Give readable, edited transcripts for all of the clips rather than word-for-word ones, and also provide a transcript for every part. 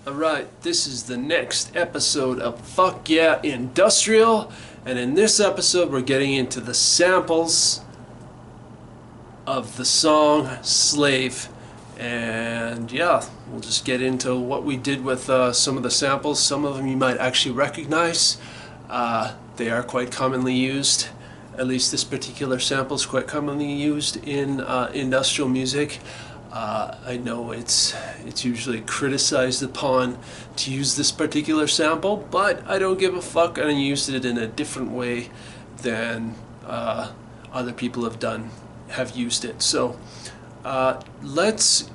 Alright, this is the next episode of Fuck Yeah Industrial, and in this episode we're getting into the samples of the song Slave. And yeah, we'll just get into what we did with some of the samples. Some of them you might actually recognize. They are quite commonly used. At least this particular sample is quite commonly used in industrial music. I know it's usually criticized upon to use this particular sample, but I don't give a fuck, and I used it in a different way than other people have used it. So let's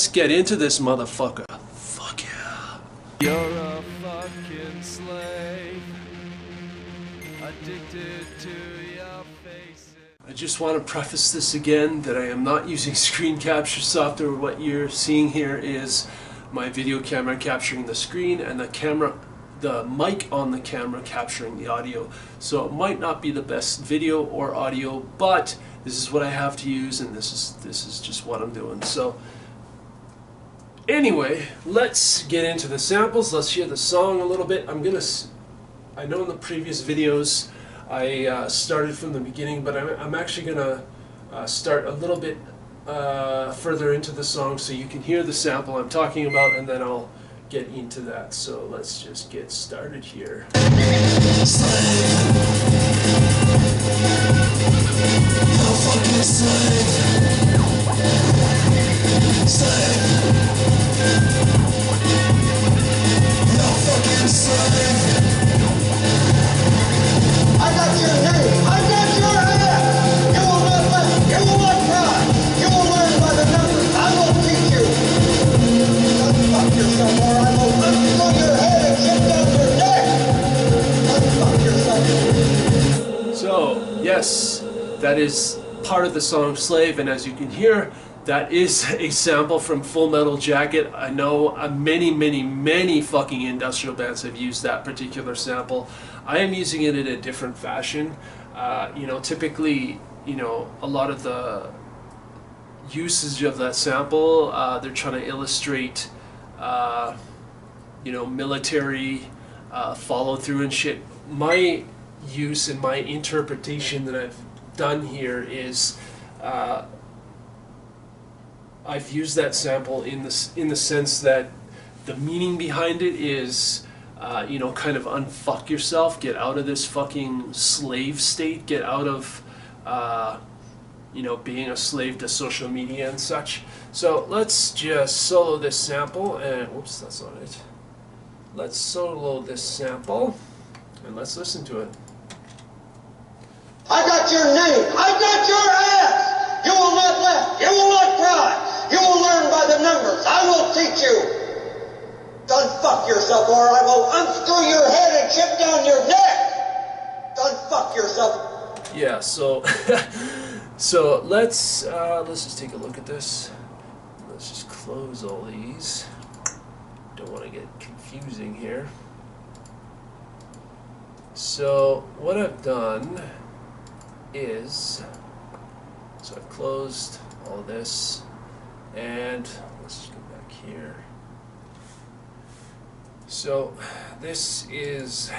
get into this motherfucker. Fuck yeah. You're a fucking slave, addicted to your face. I just want to preface this again that I am not using screen capture software. What you're seeing here is my video camera capturing the screen and the mic on the camera capturing the audio. So it might not be the best video or audio, but this is what I have to use, and this is just what I'm doing. So anyway, let's get into the samples. Let's hear the song a little bit. I know in the previous videos I started from the beginning, but I'm actually gonna start a little bit further into the song so you can hear the sample I'm talking about, and then I'll get into that. So let's just get started here. Yes, that is part of the song Slave, and as you can hear, that is a sample from Full Metal Jacket. I know many fucking industrial bands have used that particular sample. I am using it in a different fashion. Typically, a lot of the usage of that sample, they're trying to illustrate, military follow through and shit. My use and my interpretation that I've done here is I've used that sample in the sense that the meaning behind it is kind of unfuck yourself, get out of this fucking slave state, get out of being a slave to social media and such. So let's just solo this sample, and whoops, that's not it. Let's solo this sample and let's listen to it. I got your name. I got your ass. You will not laugh. You will not cry. You will learn by the numbers. I will teach you. Don't fuck yourself, or I will unscrew your head and chip down your neck. Don't fuck yourself. Yeah. So, so let's just take a look at this. Let's just close all these. Don't want to get confusing here. So what I've done is, so I've closed all this, and let's just go back here. So this is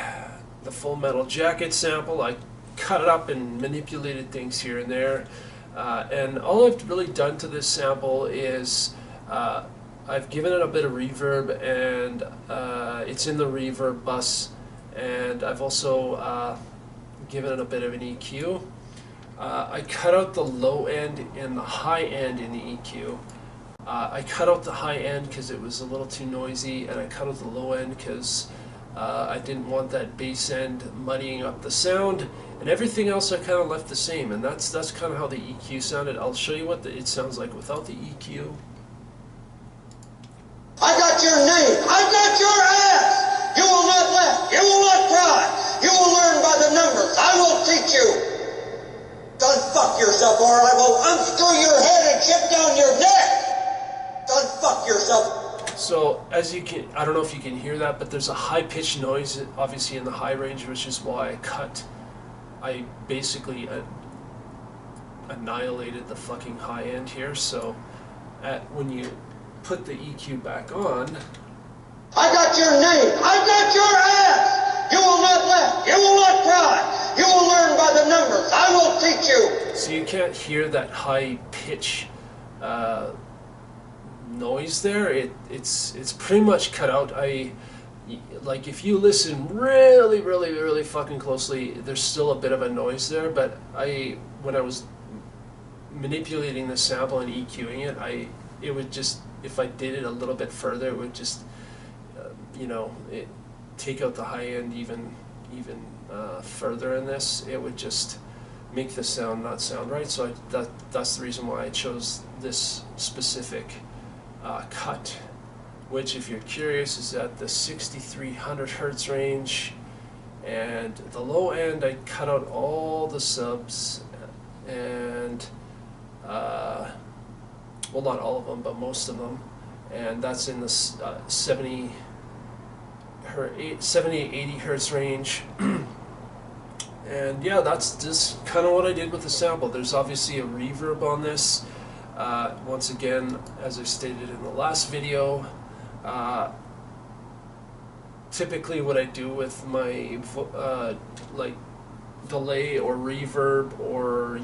the Full Metal Jacket sample. I cut it up and manipulated things here and there, and all I've really done to this sample is I've given it a bit of reverb, and it's in the reverb bus, and I've also given it a bit of an EQ. I cut out the low end and the high end in the EQ. I cut out the high end because it was a little too noisy, and I cut out the low end because I didn't want that bass end muddying up the sound, and everything else I kind of left the same, and that's kind of how the EQ sounded. I'll show you what it sounds like without the EQ. I got your name. I got your ass. You will not laugh. You will not cry. You will learn by the numbers. I will teach you. Don't fuck yourself, or I will unscrew your head and chip down your neck. Don't fuck yourself. So as you can, I don't know if you can hear that, but there's a high-pitched noise obviously in the high range, which is why I basically annihilated the fucking high end here. So when you put the EQ back on. I got your name. I got your ass. You will not laugh. You will not cry. You will learn by the numbers. I will teach you. So you can't hear that high pitch noise there. It's pretty much cut out. Like if you listen really fucking closely, there's still a bit of a noise there. But when I was manipulating the sample and EQing it, it would just, if I did it a little bit further, it would just take out the high end even further in this. It would just make the sound not sound right. So that's the reason why I chose this specific cut, which, if you're curious, is at the 6300 hertz range. And the low end, I cut out all the subs, and well, not all of them, but most of them, and that's in the 70, 80 hertz range. And yeah, that's just kind of what I did with the sample. There's obviously a reverb on this. Once again, as I stated in the last video, typically what I do with my like delay or reverb, or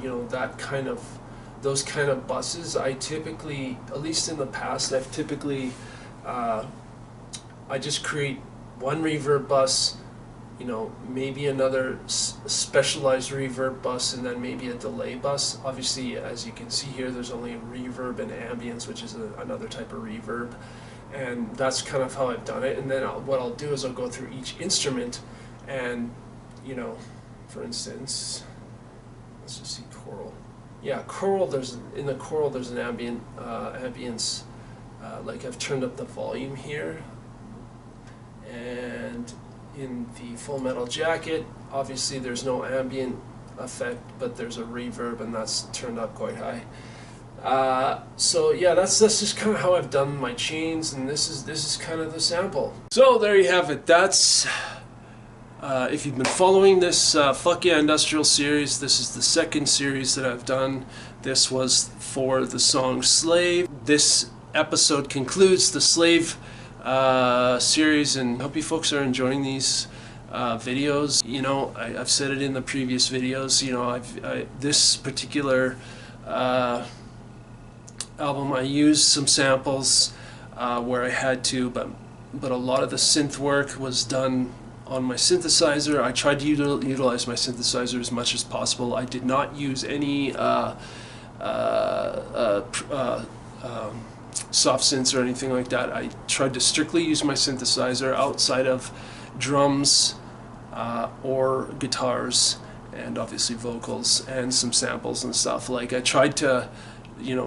those kind of buses, I typically, at least in the past, I've typically I just create one reverb bus, maybe another specialized reverb bus, and then maybe a delay bus. Obviously, as you can see here, there's only reverb and ambience, which is another type of reverb, and that's kind of how I've done it. And then what I'll do is I'll go through each instrument, and for instance, let's just see choral. Yeah, choral. In the choral there's an ambience. Like I've turned up the volume here, and in the Full Metal Jacket, obviously there's no ambient effect, but there's a reverb, and that's turned up quite high. So yeah, that's just kind of how I've done my chains, and this is kind of the sample. So there you have it. That's if you've been following this Fuck Yeah Industrial series, this is the second series that I've done. This was for the song Slave. This episode concludes the Slave series, and I hope you folks are enjoying these videos. I've said it in the previous videos, this particular album, I used some samples where I had to, but a lot of the synth work was done on my synthesizer. I tried to utilize my synthesizer as much as possible. I did not use any soft synths or anything like that. I tried to strictly use my synthesizer outside of drums or guitars, and obviously vocals and some samples and stuff. Like, I tried to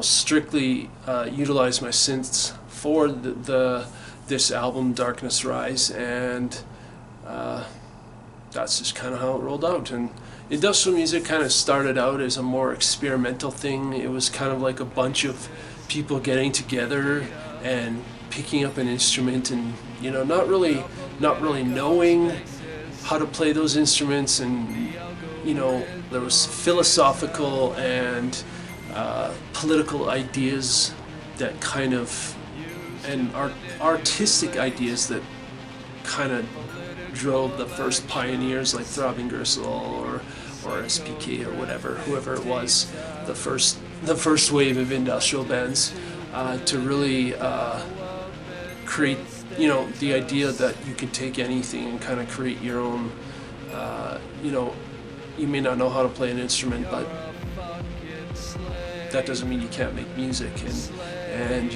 strictly utilize my synths for this album, Darkness Rise, and that's just kind of how it rolled out. And industrial music kind of started out as a more experimental thing. It was kind of like a bunch of people getting together and picking up an instrument, and not really knowing how to play those instruments. And there was philosophical and political ideas that kind of, and artistic ideas that kind of drove the first pioneers, like Throbbing Gristle or SPK or whoever it was, the first wave of industrial bands, to really create the idea that you can take anything and kind of create your own. You may not know how to play an instrument, but that doesn't mean you can't make music. And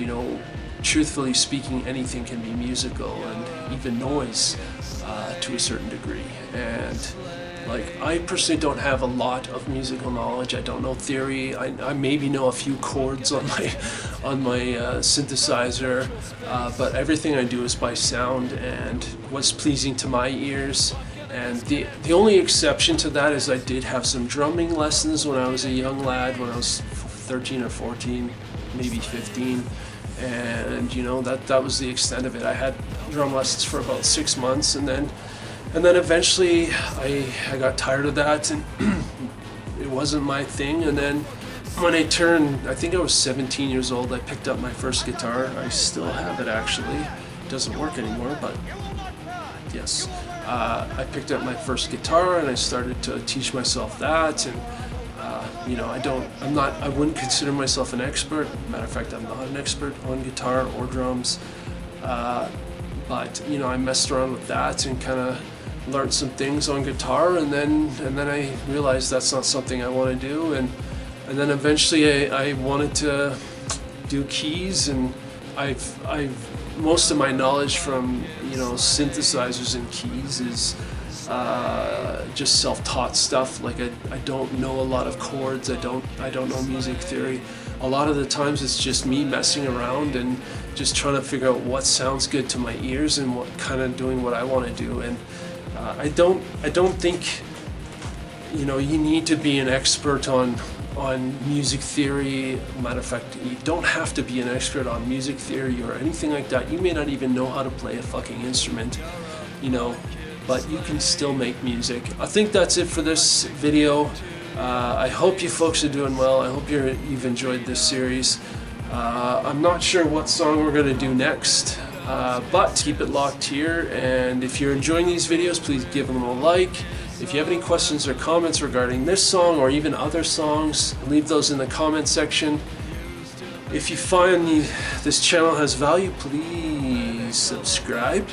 truthfully speaking, anything can be musical, and even noise to a certain degree. And like, I personally don't have a lot of musical knowledge. I don't know theory. I maybe know a few chords on my synthesizer, but everything I do is by sound and what's pleasing to my ears. And the only exception to that is I did have some drumming lessons when I was a young lad, when I was 13 or 14, maybe 15. And that was the extent of it. I had drum lessons for about 6 months, and then eventually I got tired of that, and it wasn't my thing. And then when I turned, I think I was 17 years old, I picked up my first guitar. I still have it actually. It doesn't work anymore, but yes. I picked up my first guitar and I started to teach myself that, and you know, I wouldn't consider myself an expert. Matter of fact, I'm not an expert on guitar or drums, but you know, I messed around with that and kind of learned some things on guitar, and then I realized that's not something I want to do, and then eventually I wanted to do keys, and I've most of my knowledge from, you know, synthesizers and keys is just self-taught stuff. Like I don't know a lot of chords. I don't know music theory. A lot of the times it's just me messing around and just trying to figure out what sounds good to my ears and what kind of doing what I want to do. And I don't think, you know, you need to be an expert on music theory. Matter of fact, you don't have to be an expert on music theory or anything like that. You may not even know how to play a fucking instrument, you know, but you can still make music. I think that's it for this video. I hope you folks are doing well. I hope you've enjoyed this series. I'm not sure what song we're going to do next, but keep it locked here. And if you're enjoying these videos, please give them a like. If you have any questions or comments regarding this song or even other songs, leave those in the comment section. If you find this channel has value, please subscribe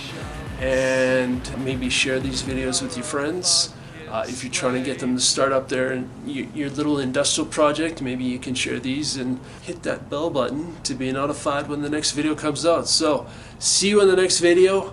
and maybe share these videos with your friends. If you're trying to get them to start up your little industrial project, maybe you can share these and hit that bell button to be notified when the next video comes out. So, see you in the next video.